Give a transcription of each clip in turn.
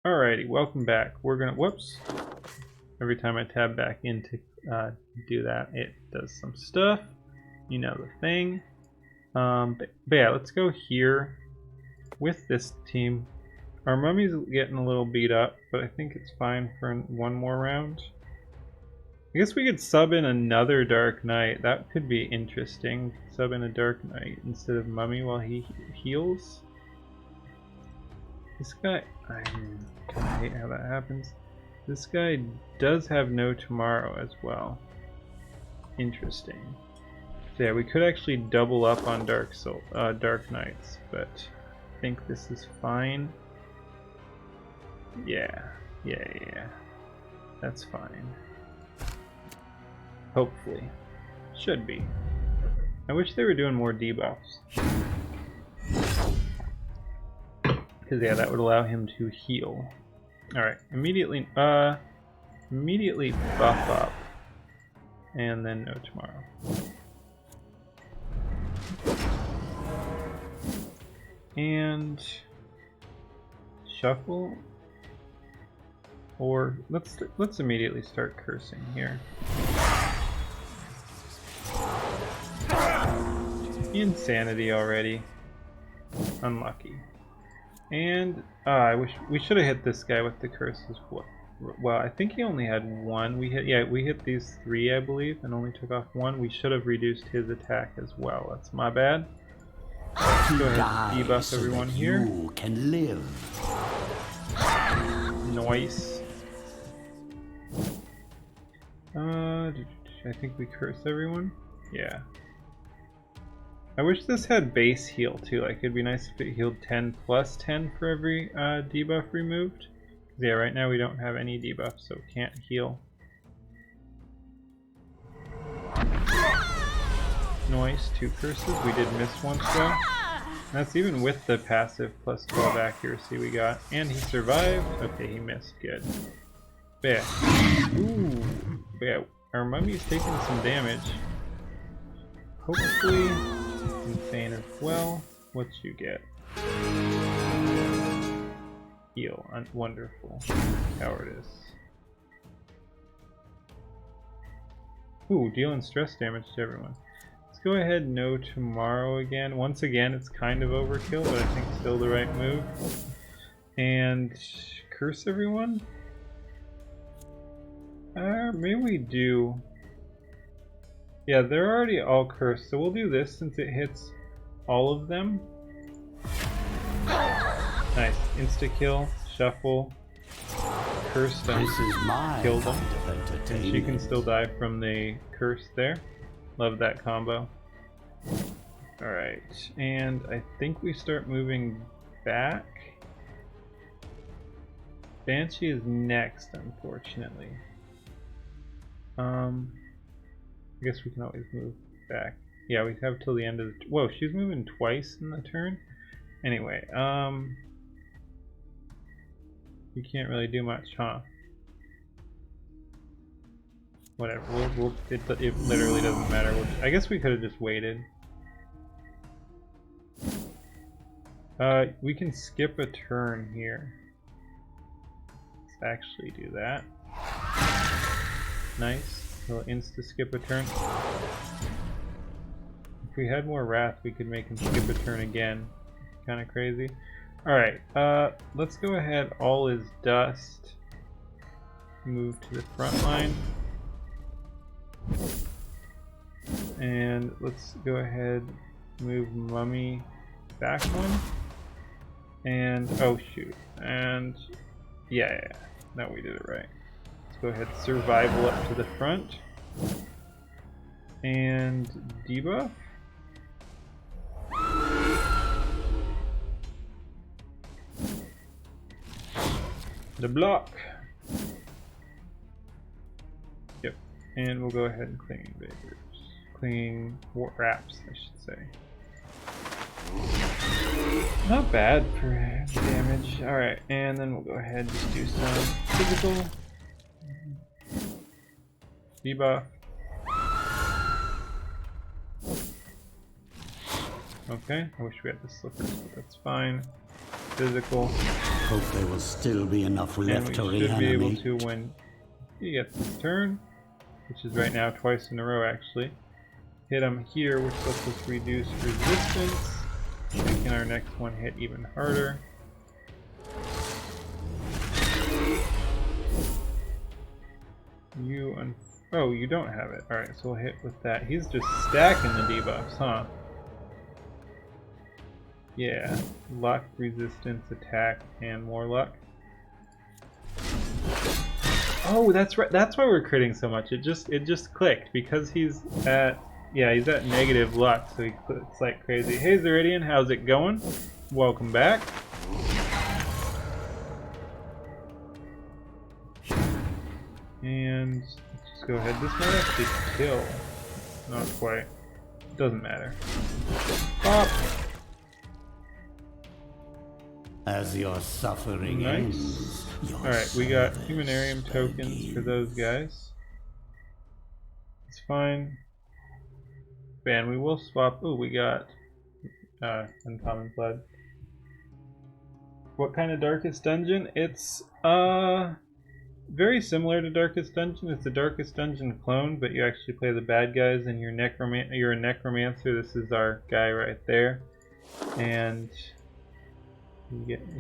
Alrighty, welcome back. We're gonna, whoops. Every time I tab back in to do that, it does some stuff. You know the thing. But yeah, let's go here with this team. Our mummy's getting a little beat up, but I think it's fine for one more round. I guess we could sub in another Dark Knight. That could be interesting. Sub in a Dark Knight instead of Mummy while he heals. This guy, I hate how that happens. This guy does have no tomorrow as well. Interesting. So yeah, we could actually double up on Dark Knights, but I think this is fine. Yeah. That's fine. Hopefully. Should be. I wish they were doing more debuffs. Because yeah, that would allow him to heal. Alright, immediately buff up. And then no tomorrow. And shuffle. Or let's immediately start cursing here. Insanity already. Unlucky. And I wish we should have hit this guy with the curses. Well, I think he only had one. We hit these three, I believe, and only took off one. We should have reduced his attack as well. That's my bad. Go ahead and debuff everyone here. You can live. Nice. I think we curse everyone. Yeah. I wish this had base heal too. Like it'd be nice if it healed 10 plus 10 for every debuff removed. Yeah, right now we don't have any debuffs, so can't heal. Nice, 2 curses. We did miss once though. That's even with the passive plus 12 accuracy we got. And he survived. Okay, he missed. Good. Yeah. Ooh. Yeah, our mummy's taking some damage. Hopefully insane as well. What you get? Heal. Wonderful. Cowardice. Ooh, dealing stress damage to everyone. Let's go ahead, no tomorrow again. Once again, it's kind of overkill, but I think still the right move. And curse everyone? Maybe we do. Yeah, they're already all cursed, so we'll do this since it hits all of them. Nice. Insta-kill, shuffle, curse them, kill them. And she can still die from the curse there. Love that combo. Alright, and I think we start moving back. Banshee is next, unfortunately. I guess we can always move back. Yeah, we have till the end of the... Whoa, she's moving twice in the turn? Anyway, you can't really do much, huh? Whatever, it literally doesn't matter. I guess we could have just waited. We can skip a turn here. Let's actually do that. Nice. We'll insta-skip a turn. If we had more wrath, we could make him skip a turn again. Kind of crazy. Alright, let's go ahead. All is dust. Move to the front line. And let's go ahead, move Mummy back one. And, oh shoot. And, yeah. Now we did it right. Go ahead, survival up to the front. And debuff. The block. Yep. And we'll go ahead and clinging vapors. Clinging wraps, I should say. Not bad for damage. Alright, and then we'll go ahead and just do some physical. Debuff. Okay, I wish we had the slippers, but that's fine. physical. Hope there will still be enough And left we to should be able reanimate. to when he gets his turn, which is right now twice in a row actually. Hit him here, which lets us reduce resistance, making our next one hit even harder. Oh, you don't have it. Alright, so we'll hit with that. He's just stacking the debuffs, huh? Yeah. Luck, resistance, attack, and more luck. Oh, that's right. That's why we're critting so much. It just clicked because he's at negative luck, so he clicks like crazy. Hey Zeridian, how's it going? Welcome back. And let's just go ahead. This might actually kill. Not quite. Doesn't matter. Pop! As your suffering ends, your Alright, we got service Humanarium tokens for those guys. It's fine. And we will swap. Ooh, we got Uncommon Blood. What kind of Darkest Dungeon? It's very similar to Darkest Dungeon. It's a Darkest Dungeon clone, but you actually play the bad guys and you're a necromancer. This is our guy right there. And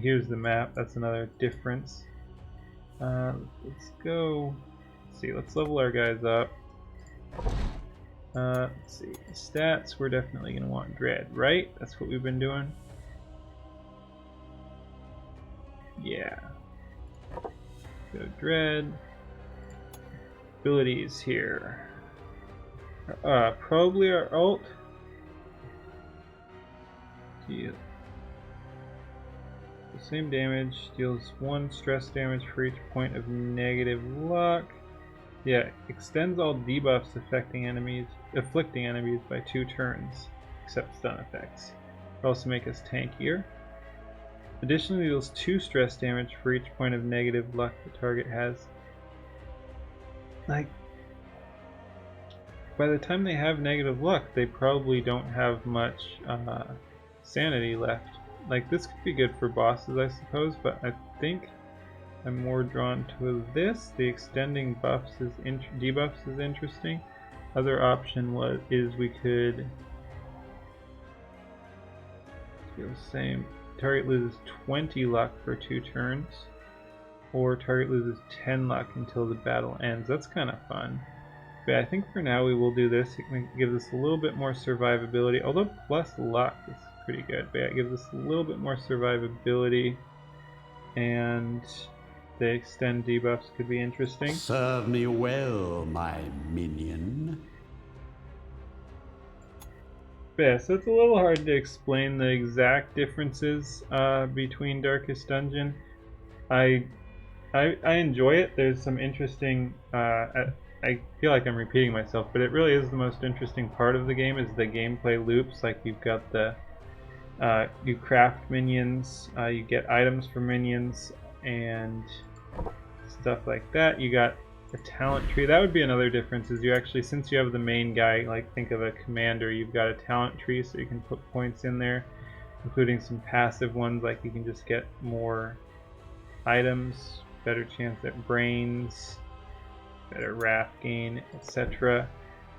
here's the map. That's another difference. Let's go. Let's see. Let's level our guys up. Let's see. Stats. We're definitely gonna want Dread, right? That's what we've been doing. Yeah. Go Dread. Abilities here. Probably our ult. Deal. The same damage, deals 1 stress damage for each point of negative luck. Yeah, extends all debuffs afflicting enemies by 2 turns, except stun effects. It'll also make us tankier. Additionally, deals 2 stress damage for each point of negative luck the target has. Like, by the time they have negative luck, they probably don't have much sanity left. Like, this could be good for bosses, I suppose, but I think I'm more drawn to this. The extending debuffs is interesting. Other option is we could do the same. Target loses 20 luck for 2 turns, or target loses 10 luck until the battle ends. That's kind of fun. But I think for now we will do this. It gives us a little bit more survivability, although plus luck is pretty good. But yeah, it gives us a little bit more survivability, and the extend debuffs could be interesting. Serve me well, my minion. Yeah, so it's a little hard to explain the exact differences between Darkest Dungeon. I enjoy it. There's some interesting. I feel like I'm repeating myself, but it really is the most interesting part of the game. Is the gameplay loops. Like you've got the you craft minions, you get items for minions, and stuff like that. You got a talent tree. That would be another difference, is you actually, since you have the main guy, like think of a commander, you've got a talent tree, so you can put points in there, including some passive ones, like you can just get more items, better chance at brains, better wrath gain, etc.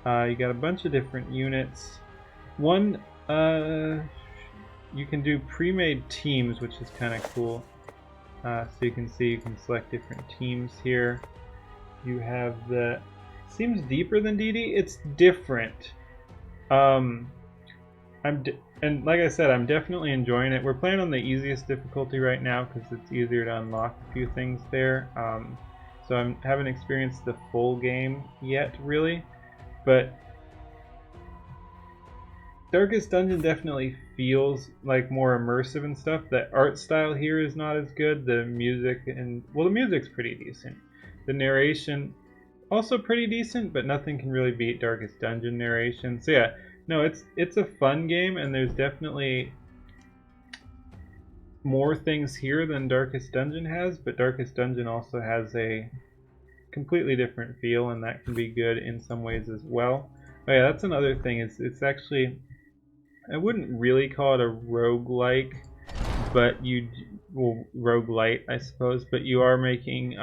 You got a bunch of different units. One, you can do pre-made teams, which is kind of cool. So you can see you can select different teams here. You have seems deeper than DD. It's different. And like I said, I'm definitely enjoying it. We're playing on the easiest difficulty right now because it's easier to unlock a few things there. So I haven't experienced the full game yet, really, but Darkest Dungeon definitely feels like more immersive and stuff. The art style here is not as good. The music the music's pretty decent. The narration also pretty decent, but nothing can really beat Darkest Dungeon narration. So yeah, no, it's a fun game, and there's definitely more things here than Darkest Dungeon has, but Darkest Dungeon also has a completely different feel, and that can be good in some ways as well. Oh yeah, that's another thing. It's actually, I wouldn't really call it a roguelike, but well, roguelite, I suppose, but you are making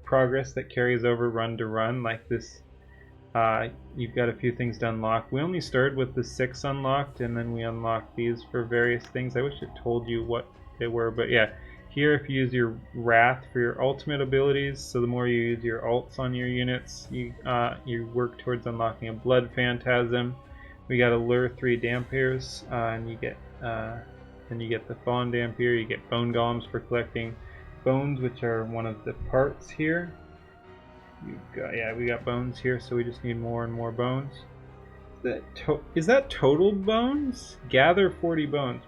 progress that carries over run to run, like this. You've got a few things to unlock. We only started with the 6 unlocked, and then we unlocked these for various things. I wish it told you what they were, but yeah. Here, if you use your Wrath for your ultimate abilities, so the more you use your ults on your units, you work towards unlocking a Blood Phantasm. We got Allure 3 Dampiers, and you get the Fallen Dampier. You get Bone Golems for collecting bones, which are one of the parts here. We got bones here, so we just need more and more bones. Is that total bones? Gather 40 bones.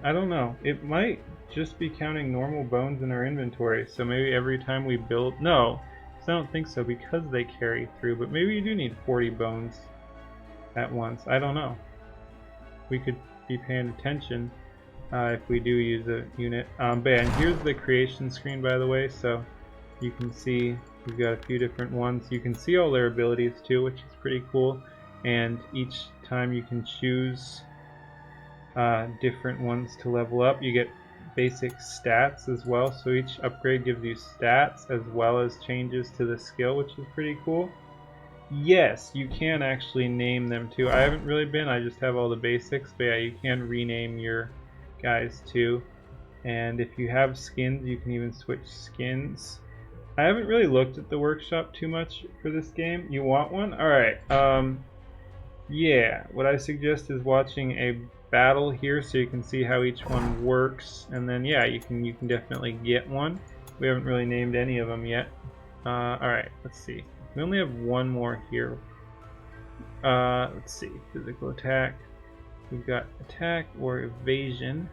I don't know. It might just be counting normal bones in our inventory, so maybe every time we build... No, I don't think so, because they carry through, but maybe you do need 40 bones at once. I don't know. We could be paying attention if we do use a unit. But yeah, and here's the creation screen, by the way, so you can see we've got a few different ones. You can see all their abilities too, which is pretty cool, and each time you can choose different ones to level up. You get basic stats as well, so each upgrade gives you stats as well as changes to the skill, which is pretty cool. Yes, you can actually name them too. I haven't really been, I just have all the basics, but yeah, you can rename your guys too. And if you have skins, you can even switch skins. I haven't really looked at the workshop too much for this game. You want one? Alright, yeah, what I suggest is watching a battle here so you can see how each one works, and then yeah, you can definitely get one. We haven't really named any of them yet. Alright, let's see. We only have one more here. Let's see, physical attack. We've got attack or evasion.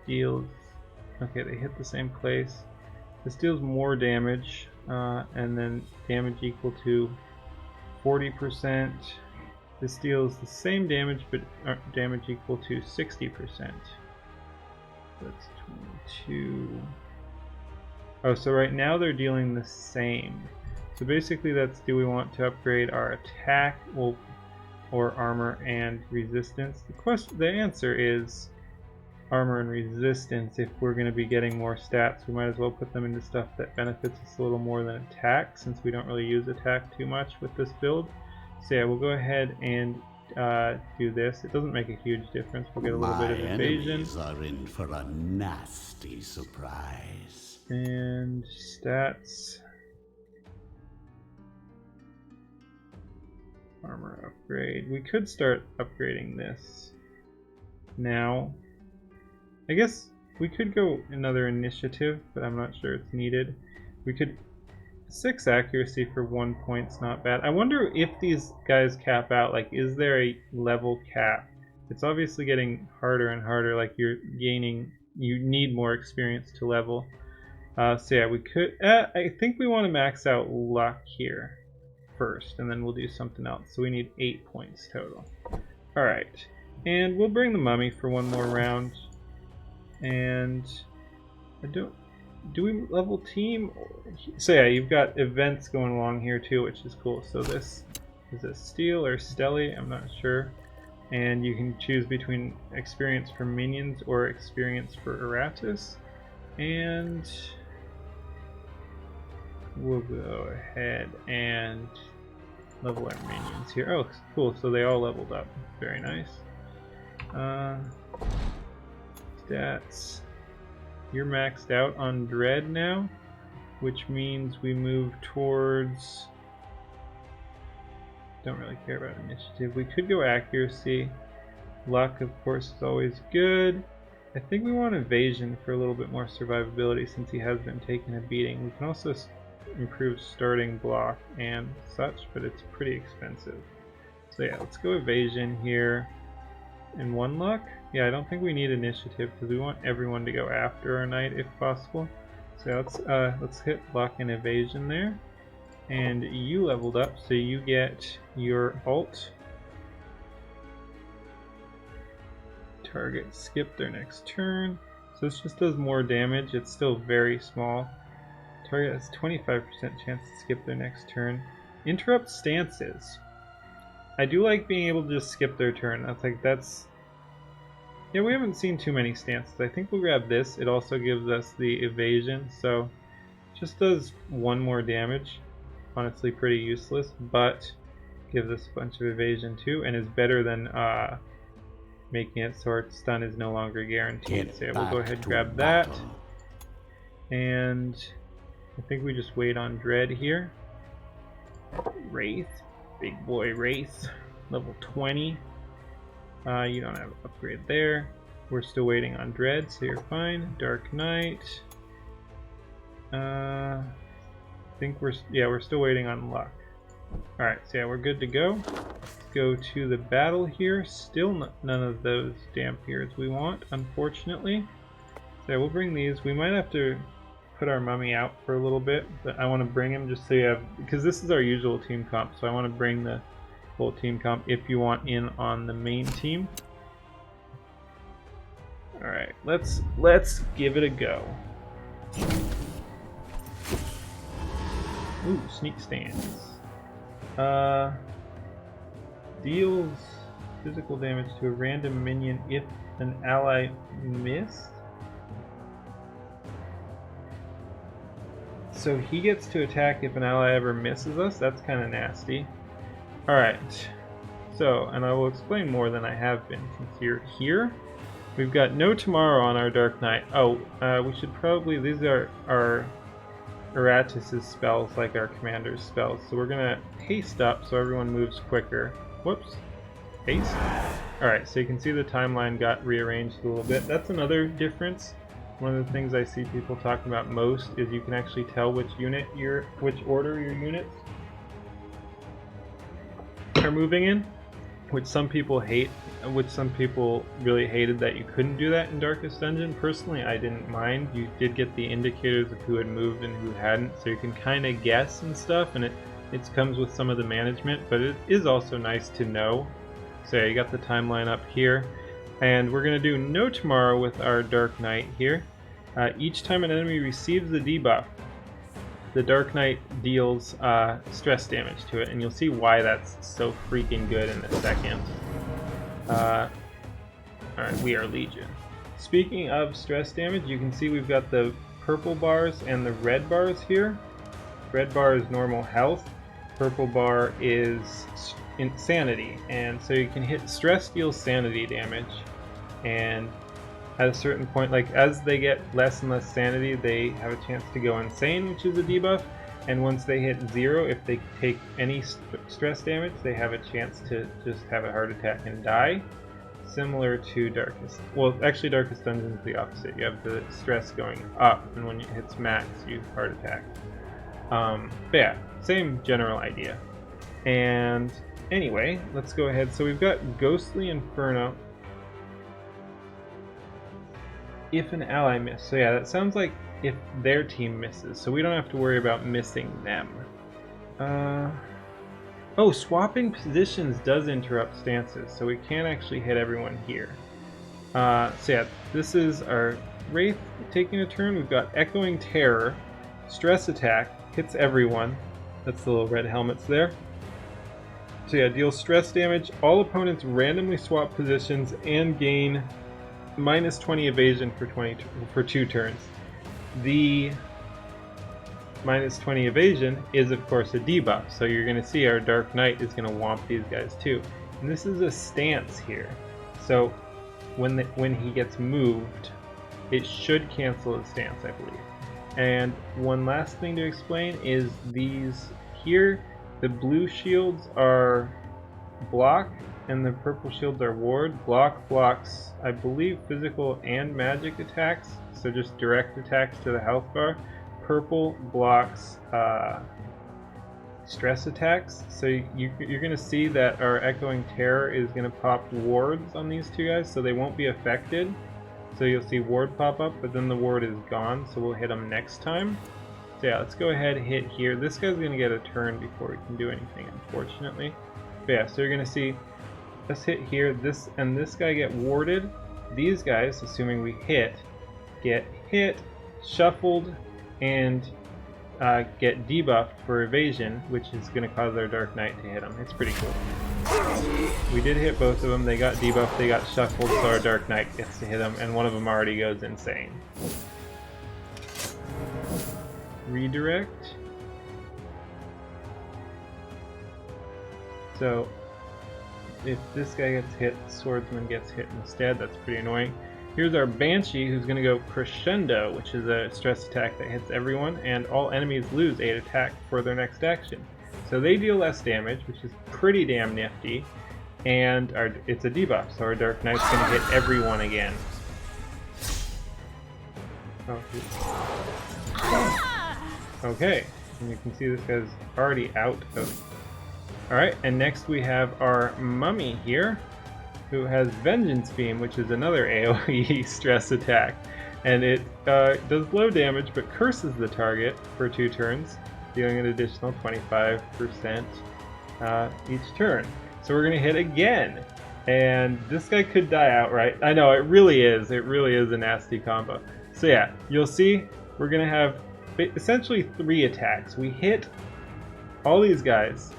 Deals, okay, they hit the same place. This deals more damage, and then damage equal to 40%. This deals the same damage, but damage equal to 60%. That's 22. Oh, so right now they're dealing the same. So basically that's, do we want to upgrade our attack or armor and resistance? The answer is armor and resistance. If we're going to be getting more stats, we might as well put them into stuff that benefits us a little more than attack, since we don't really use attack too much with this build. So yeah, we'll go ahead and do this. It doesn't make a huge difference. We'll get a little bit of evasion. Enemies are in for a nasty surprise. And stats. Armor upgrade. We could start upgrading this now. I guess we could go another initiative, but I'm not sure it's needed. We could... 6 accuracy for 1 point's not bad. I wonder if these guys cap out. Like, is there a level cap? It's obviously getting harder and harder. Like, you're gaining... You need more experience to level. So yeah, we could... I think we want to max out luck here first, and then we'll do something else. So we need 8 points total. Alright. And we'll bring the mummy for one more round. And... Do we level team? So yeah, you've got events going along here too, which is cool. So this is a steel or stelly, I'm not sure. And you can choose between experience for minions or experience for Iratus. And we'll go ahead and level our minions here. Oh, cool, so they all leveled up. Very nice. Stats. You're maxed out on Dread now, which means we move towards... Don't really care about initiative. We could go accuracy. Luck, of course, is always good. I think we want evasion for a little bit more survivability since he has been taking a beating. We can also improve starting block and such, but it's pretty expensive. So yeah, let's go evasion here. And 1 luck? Yeah, I don't think we need initiative because we want everyone to go after our knight if possible. So let's hit luck and evasion there. And you leveled up, so you get your ult. Target skip their next turn. So this just does more damage. It's still very small. Target has 25% chance to skip their next turn. Interrupt stances. I do like being able to just skip their turn. Yeah, we haven't seen too many stances. I think we'll grab this. It also gives us the evasion, so just does 1 more damage. Honestly pretty useless, but gives us a bunch of evasion too, and is better than making it so our stun is no longer guaranteed. So yeah, we'll go ahead and grab that. And I think we just wait on Dread here. Wraith, big boy Wraith, level 20. You don't have an upgrade there. We're still waiting on Dread, so you're fine. Dark Knight. I think we're still waiting on Luck. Alright, so yeah, we're good to go. Let's go to the battle here. Still none of those Dampiers we want, unfortunately. So yeah, we'll bring these. We might have to put our mummy out for a little bit, but I want to bring him just so you have, because this is our usual team comp, so I want to bring the full team comp if you want in on the main team. Alright, let's give it a go. Ooh, sneak stance. Deals physical damage to a random minion if an ally missed. So he gets to attack if an ally ever misses us. That's kind of nasty. Alright. So, and I will explain more than I have been since you're here. We've got no tomorrow on our Dark Knight. Oh, we should probably, these are our Iratus' spells, like our commander's spells. So we're gonna haste up so everyone moves quicker. Whoops. Haste. Alright, so you can see the timeline got rearranged a little bit. That's another difference. One of the things I see people talking about most is you can actually tell which order your units are moving in, which some people hate, which some people really hated that you couldn't do that in Darkest Dungeon. Personally, I didn't mind. You did get the indicators of who had moved and who hadn't, so you can kind of guess and stuff, and it comes with some of the management, but it is also nice to know. So yeah, you got the timeline up here, and we're going to do no tomorrow with our Dark Knight here. Each time an enemy receives the debuff, the Dark Knight deals stress damage to it, and you'll see why that's so freaking good in a second. Alright, we are Legion. Speaking of stress damage, you can see we've got the purple bars and the red bars here. Red bar is normal health, purple bar is insanity, and so you can hit stress deals sanity damage, and at a certain point, like as they get less and less sanity, they have a chance to go insane, which is a debuff. And once they hit 0, if they take any stress damage, they have a chance to just have a heart attack and die. Similar to Darkest. Well, actually, Darkest Dungeon is the opposite. You have the stress going up, and when it hits max, you heart attack. But yeah, same general idea. And anyway, let's go ahead. So we've got Ghostly Inferno. If an ally misses. So yeah, that sounds like if their team misses, so we don't have to worry about missing them. Oh, swapping positions does interrupt stances, so we can actually hit everyone here. So yeah, this is our Wraith taking a turn. We've got Echoing Terror, Stress Attack, hits everyone. That's the little red helmets there. So yeah, deals stress damage. All opponents randomly swap positions and gain minus 20 evasion for 2 turns. The minus 20 evasion is of course a debuff, so you're going to see our Dark Knight is going to womp these guys too. And this is a stance here, so when he gets moved, it should cancel his stance, I believe. And one last thing to explain is these here, the blue shields are block and the purple shields are ward. Block blocks, I believe, physical and magic attacks, so just direct attacks to the health bar. Purple blocks stress attacks, so you're going to see that our Echoing Terror is going to pop wards on these two guys, so they won't be affected. So you'll see ward pop up, but then the ward is gone, so we'll hit them next time. So yeah, let's go ahead and hit here. This guy's going to get a turn before we can do anything, unfortunately. But yeah, so you're going to see us hit here, this and this guy get warded, these guys, assuming we hit, get hit, shuffled, and get debuffed for evasion, which is going to cause our Dark Knight to hit them. It's pretty cool. We did hit both of them. They got debuffed, they got shuffled, so our Dark Knight gets to hit them, and one of them already goes insane. Redirect. So if this guy gets hit, the Swordsman gets hit instead. That's pretty annoying. Here's our Banshee, who's going to go Crescendo, which is a stress attack that hits everyone, and all enemies lose 8 attack for their next action. So they deal less damage, which is pretty damn nifty, and it's a debuff, so our Dark Knight's going to hit everyone again. Okay, and you can see this guy's already out of... Alright, and next we have our Mummy here, who has Vengeance Beam, which is another AoE stress attack. And it does low damage, but curses the target for 2 turns, dealing an additional 25% each turn. So we're going to hit again, and this guy could die outright. I know, it really is a nasty combo. So yeah, you'll see we're going to have essentially 3 attacks. We hit all these guys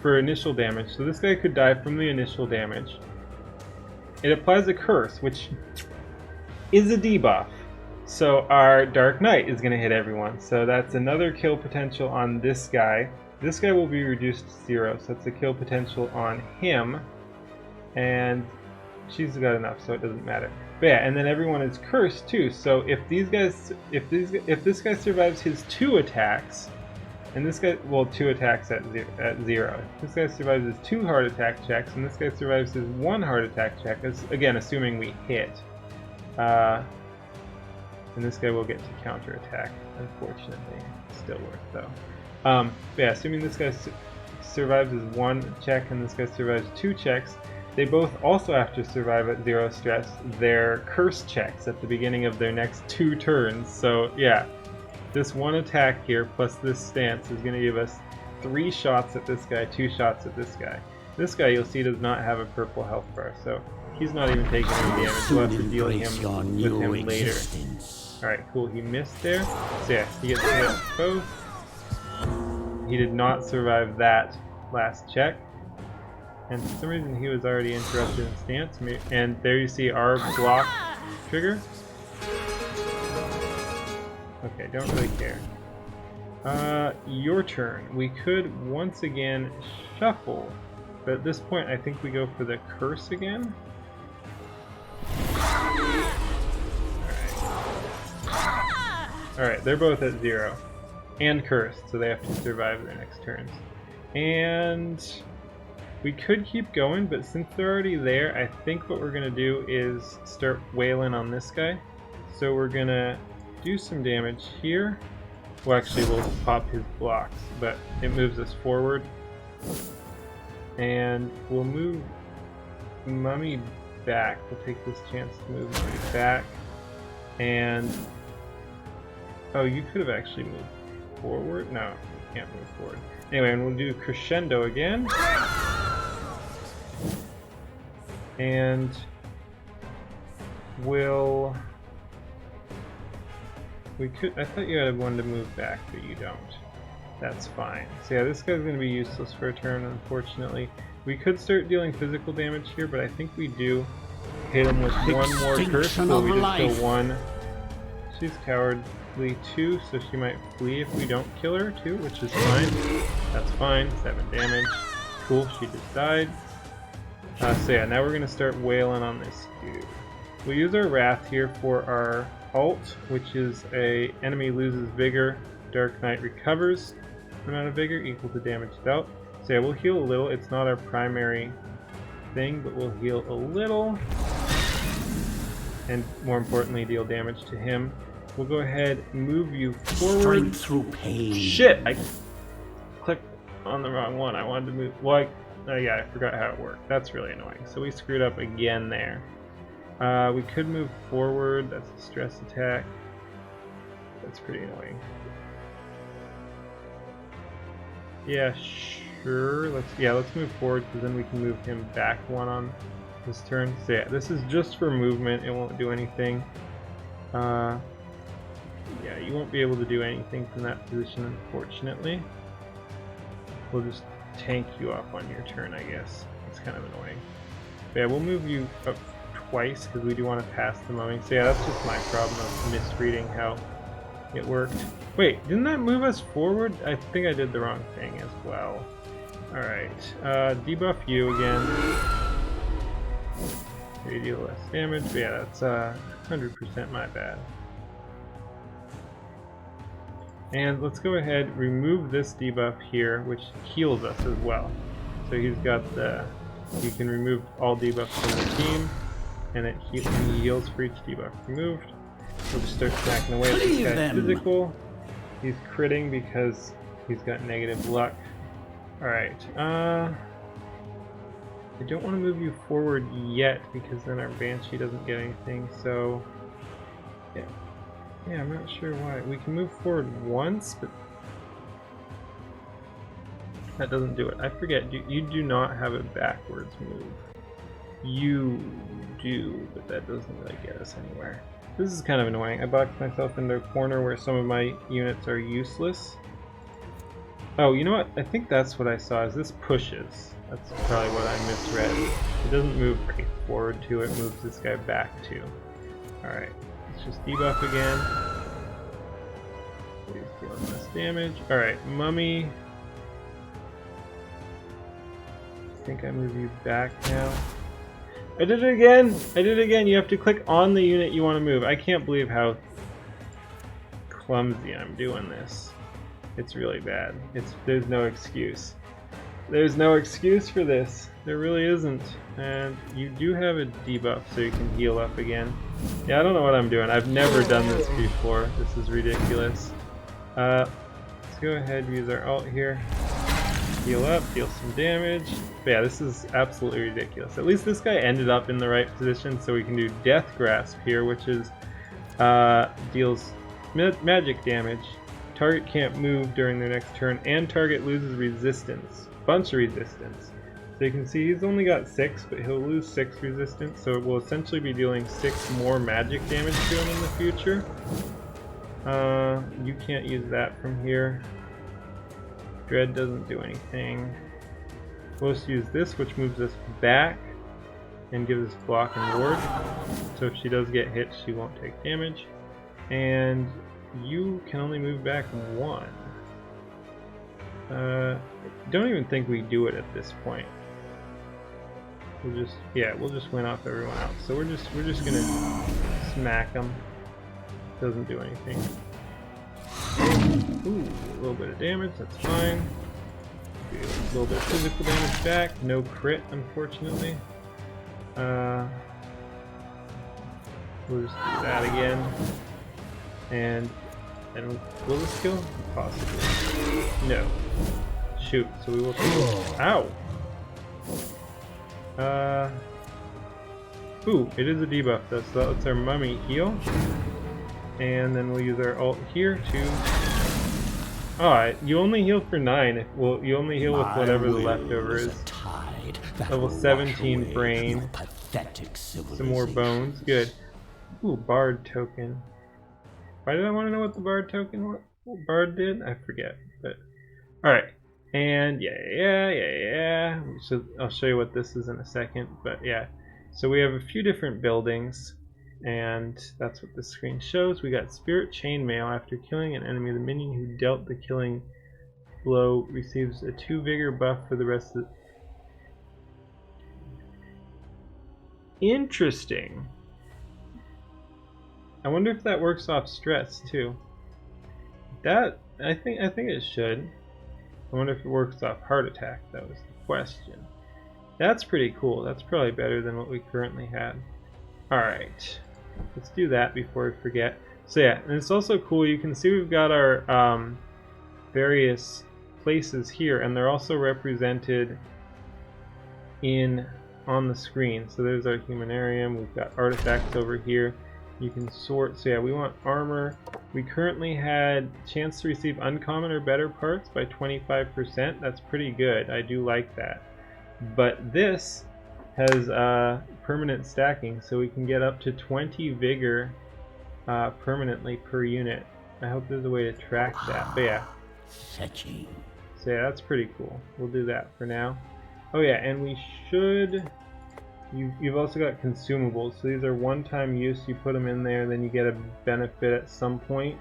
for initial damage, so this guy could die from the initial damage. It applies a curse, which is a debuff, so our Dark Knight is going to hit everyone, so that's another kill potential on this guy. This guy will be reduced to 0, so it's a kill potential on him, and she's got enough, so it doesn't matter. But yeah, and then everyone is cursed too, so if this guy survives his 2 attacks, and this guy, well, 2 attacks at 0. This guy survives his 2 heart attack checks, and this guy survives his 1 heart attack check, again, assuming we hit. And this guy will get to counterattack, unfortunately. Still worth, though. But yeah, assuming this guy survives his 1 check, and this guy survives 2 checks, they both also have to survive at 0 stress their curse checks at the beginning of their next 2 turns. So, yeah. This 1 attack here, plus this stance, is going to give us 3 shots at this guy, 2 shots at this guy. This guy, you'll see, does not have a purple health bar, so he's not even taking any damage. We'll have to deal with him later. Alright, cool, he missed there. So yeah, he gets hit both. He did not survive that last check. And for some reason he was already interrupted in stance. And there you see our block trigger. Okay, don't really care. Your turn. We could once again shuffle, but at this point I think we go for the curse again. Alright, they're both at 0. And cursed, so they have to survive their next turns. And we could keep going, but since they're already there, I think what we're going to do is start wailing on this guy. So we're going to do some damage here. Well, actually, we'll pop his blocks, but it moves us forward. And we'll move Mummy back. We'll take this chance to move Mummy back. And... oh, you could have actually moved forward? No, you can't move forward. Anyway, and we'll do Crescendo again. And we'll... we could... I thought you had one to move back, but you don't. That's fine. So yeah, this guy's going to be useless for a turn, unfortunately. We could start dealing physical damage here, but I think we do hit him with one more curse, so we just kill 1. She's cowardly too, so she might flee if we don't kill her too, which is fine. That's fine. 7 damage. Cool, she just died. So yeah, now we're going to start wailing on this dude. We'll use our Wrath here for our ult, which is a enemy loses vigor, Dark Knight recovers amount of vigor equal to damage dealt. So yeah, we'll heal a little. It's not our primary thing, but we'll heal a little. And more importantly, deal damage to him. We'll go ahead and move you forward. Strength through pain. Shit! I clicked on the wrong one. I wanted to move... well, oh yeah, I forgot how it worked. That's really annoying. So we screwed up again there. We could move forward. That's a stress attack. That's pretty annoying. Yeah, sure. Let's move forward, because then we can move him back 1 on this turn. So yeah, this is just for movement. It won't do anything. Yeah, you won't be able to do anything from that position, unfortunately. We'll just tank you up on your turn, I guess. It's kind of annoying. But yeah, we'll move you up twice because we do want to pass the mumming. So yeah, that's just my problem of misreading how it worked. Wait, didn't that move us forward? I think I did the wrong thing as well. Alright, debuff you again. You deal less damage, but yeah, that's 100% my bad. And let's go ahead, remove this debuff here, which heals us as well. So he's got the, you can remove all debuffs from the team, and it heals for each debuff removed. We'll just start stacking away at this guy's physical. He's critting because he's got negative luck. Alright, I don't want to move you forward yet because then our Banshee doesn't get anything, so yeah. Yeah, I'm not sure why. We can move forward once, but that doesn't do it. I forget, you do not have a backwards move. You do, but that doesn't really get us anywhere. This is kind of annoying. I boxed myself into a corner where some of my units are useless. Oh, you know what? I think that's what I saw, is this pushes. That's probably what I misread. It doesn't move right forward to, it moves this guy back to. Alright. Let's just debuff again. He's dealing less damage. Alright, mummy. I think I move you back now. I did it again! I did it again! You have to click on the unit you want to move. I can't believe how clumsy I'm doing this. It's really bad. There's no excuse. There's no excuse for this. There really isn't. And you do have a debuff so you can heal up again. Yeah, I don't know what I'm doing. I've never done this before. This is ridiculous. Let's go ahead and use our ult here. Heal up, deal some damage. But yeah, this is absolutely ridiculous. At least this guy ended up in the right position, so we can do Death Grasp here, which is deals magic damage. Target can't move during their next turn, and target loses resistance. Bunch of resistance. So you can see he's only got 6, but he'll lose 6 resistance, so it will essentially be dealing 6 more magic damage to him in the future. You can't use that from here. Dread doesn't do anything. We'll just use this, which moves us back and gives us block and ward. So if she does get hit, she won't take damage. And you can only move back 1. Don't even think we do it at this point. We'll just win off everyone else. So we're just gonna smack them. Doesn't do anything. Ooh, a little bit of damage. That's fine. Do a little bit of physical damage back. No crit, unfortunately. We'll just do that again. And will this kill? Possibly. No. Shoot. So we will take. Ow! Ooh, it is a debuff though, so that lets our mummy heal. And then we'll use our ult here to. Alright, you only heal for 9. Well, you only heal with whatever the leftover is. Level 17 brain. Some more bones. Good. Ooh, Bard token. Why did I want to know what the Bard token was? What Bard did? I forget. But alright. And yeah. So I'll show you what this is in a second. But yeah. So we have a few different buildings. And that's what the screen shows. We got Spirit Chainmail. After killing an enemy, the minion who dealt the killing blow receives a 2 vigor buff for the rest of the... Interesting. I wonder if that works off stress too. That I think it should. I wonder if it works off heart attack. That was the question. That's pretty cool. That's probably better than what we currently had. Alright. Let's do that before we forget. So yeah, and it's also cool, you can see we've got our various places here, and they're also represented on the screen. So there's our humanarium, we've got artifacts over here. You can sort, so yeah, we want armor. We currently had chance to receive uncommon or better parts by 25%. That's pretty good, I do like that. But this has permanent stacking, so we can get up to 20 vigor permanently per unit. I hope there's a way to track that. But yeah. Fetching. So yeah, that's pretty cool. We'll do that for now. Oh yeah, and we should... You've also got consumables. So these are one-time use. You put them in there, then you get a benefit at some point.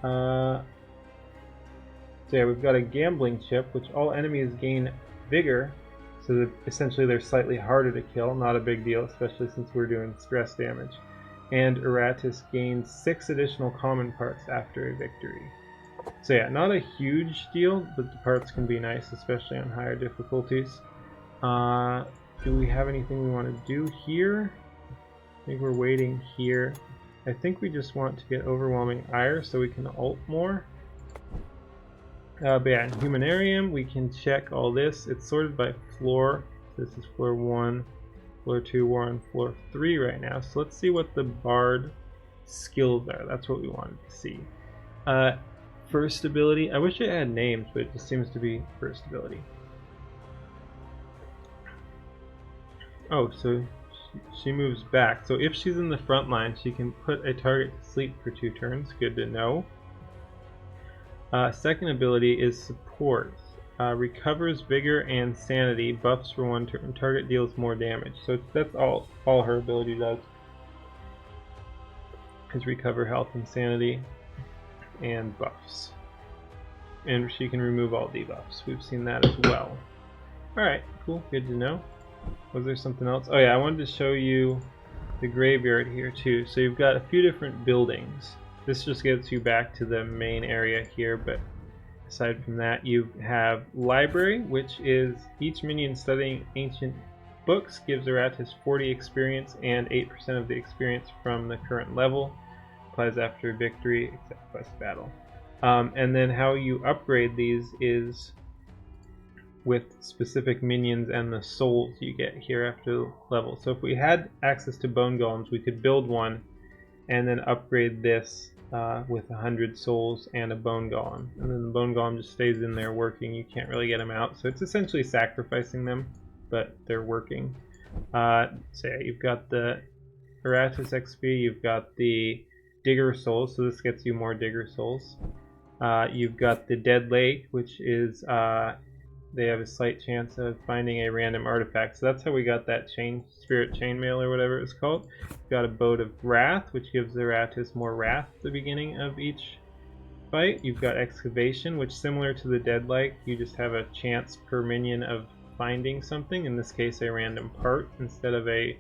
So yeah, we've got a gambling chip, which all enemies gain vigor. So that essentially they're slightly harder to kill. Not a big deal, especially since we're doing stress damage. And Iratus gains 6 additional common parts after a victory. So yeah, not a huge deal, but the parts can be nice, especially on higher difficulties. Do we have anything we want to do here? I think we're waiting here. I think we just want to get overwhelming ire so we can ult more. But yeah, in Humanarium we can check all this. It's sorted by floor. This is floor 1, floor 2, we're on floor 3 right now. So let's see what the bard skills are. That's what we wanted to see. First ability, I wish it had names, but it just seems to be first ability. Oh, so she moves back. So if she's in the front line, she can put a target to sleep for 2 turns. Good to know. Second ability is support. Recovers vigor and sanity. Buffs for 1 turn. Target deals more damage. So that's all her ability does. Is recover health and sanity and buffs. And she can remove all debuffs. We've seen that as well. Alright, cool. Good to know. Was there something else? Oh yeah, I wanted to show you the graveyard here too. So you've got a few different buildings. This just gets you back to the main area here, but aside from that, you have library, which is each minion studying ancient books gives Iratus 40 experience and 8% of the experience from the current level. Applies after victory, except quest battle. And then how you upgrade these is with specific minions and the souls you get here after level. So if we had access to bone golems, we could build one and then upgrade this with 100 souls and a bone golem. And then the bone golem just stays in there working. You can't really get them out. So it's essentially sacrificing them, but they're working. So yeah, you've got the Iratus XP, you've got the Digger Souls, so this gets you more Digger Souls. You've got the Dead Lake, which is they have a slight chance of finding a random artifact. So that's how we got that spirit chainmail or whatever it's called. We've got a Boat of Wrath, which gives Iratus more wrath at the beginning of each fight. You've got Excavation, which similar to the Dead Lake, you just have a chance per minion of finding something, in this case a random part instead of a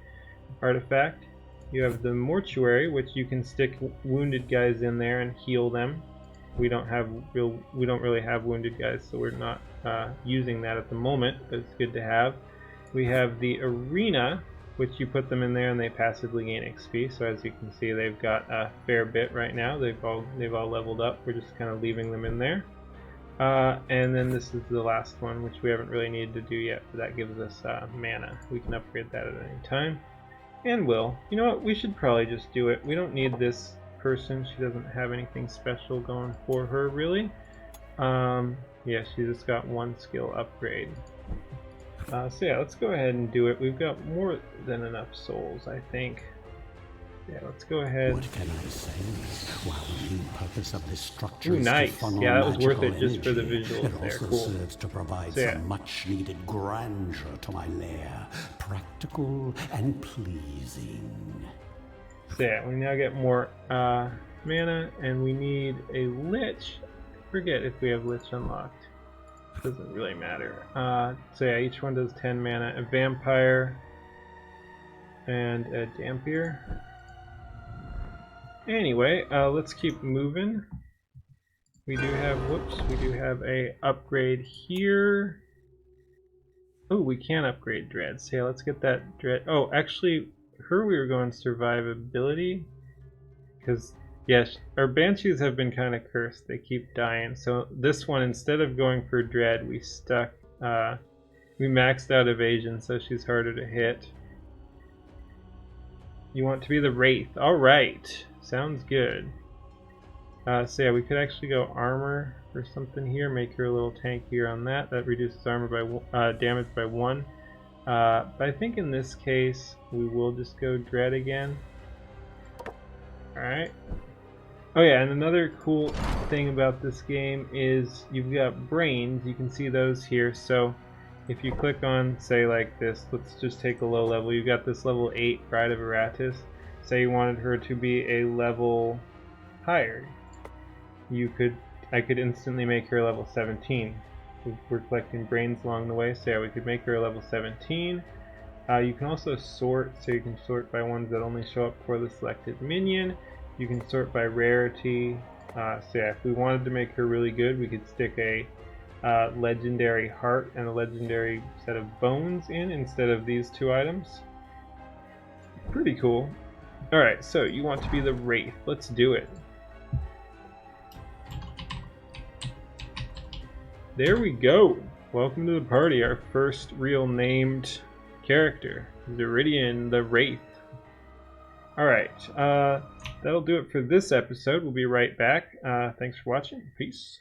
artifact. You have the Mortuary, which you can stick wounded guys in there and heal them. We don't really have wounded guys, so we're not using that at the moment, but it's good to have. We have the Arena, which you put them in there and they passively gain XP. So as you can see, they've got a fair bit right now. They've all leveled up. We're just kind of leaving them in there. And then this is the last one, which we haven't really needed to do yet, but that gives us mana. We can upgrade that at any time. And will. You know what? We should probably just do it. We don't need this person. She doesn't have anything special going for her, really. Yeah, she just got 1 skill upgrade. So yeah, let's go ahead and do it. We've got more than enough souls, I think. Yeah, let's go ahead. What can I say? While the main purpose of this structure Ooh, is nice. to funnel Yeah, that was worth it magical just for the energy, visuals it there. also Cool. serves to provide So, yeah. some much-needed grandeur to my lair, practical and pleasing. So yeah, we now get more mana, and we need a Lich. I forget if we have Lich unlocked. Doesn't really matter. So yeah, each one does 10 mana. A Vampire and a Dampier. Anyway, let's keep moving. We do have a upgrade here. Oh, we can upgrade Dread. So yeah, let's get that Dread. Oh, actually, we were going survivability. Because, yes, our Banshees have been kind of cursed. They keep dying. So this one, instead of going for Dread, we maxed out Evasion, so she's harder to hit. You want to be the Wraith. Alright. Sounds good. So yeah, we could actually go armor or something here, make her a little tankier on that. That reduces armor by damage by 1. But I think in this case, we will just go Dread again. Alright. Oh yeah, and another cool thing about this game is you've got brains. You can see those here. So if you click on, say like this, let's just take a low level. You've got this level 8 Bride of Iratus. Say you wanted her to be a level higher. I could instantly make her level 17. We're collecting brains along the way, so yeah, we could make her a level 17. You can also sort, so you can sort by ones that only show up for the selected minion. You can sort by rarity. So yeah, if we wanted to make her really good, we could stick a legendary heart and a legendary set of bones in instead of these two items. Pretty cool. Alright, so you want to be the Wraith. Let's do it. There we go. Welcome to the party, our first real named character, Zeridian the Wraith. Alright, that'll do it for this episode. We'll be right back. Thanks for watching. Peace.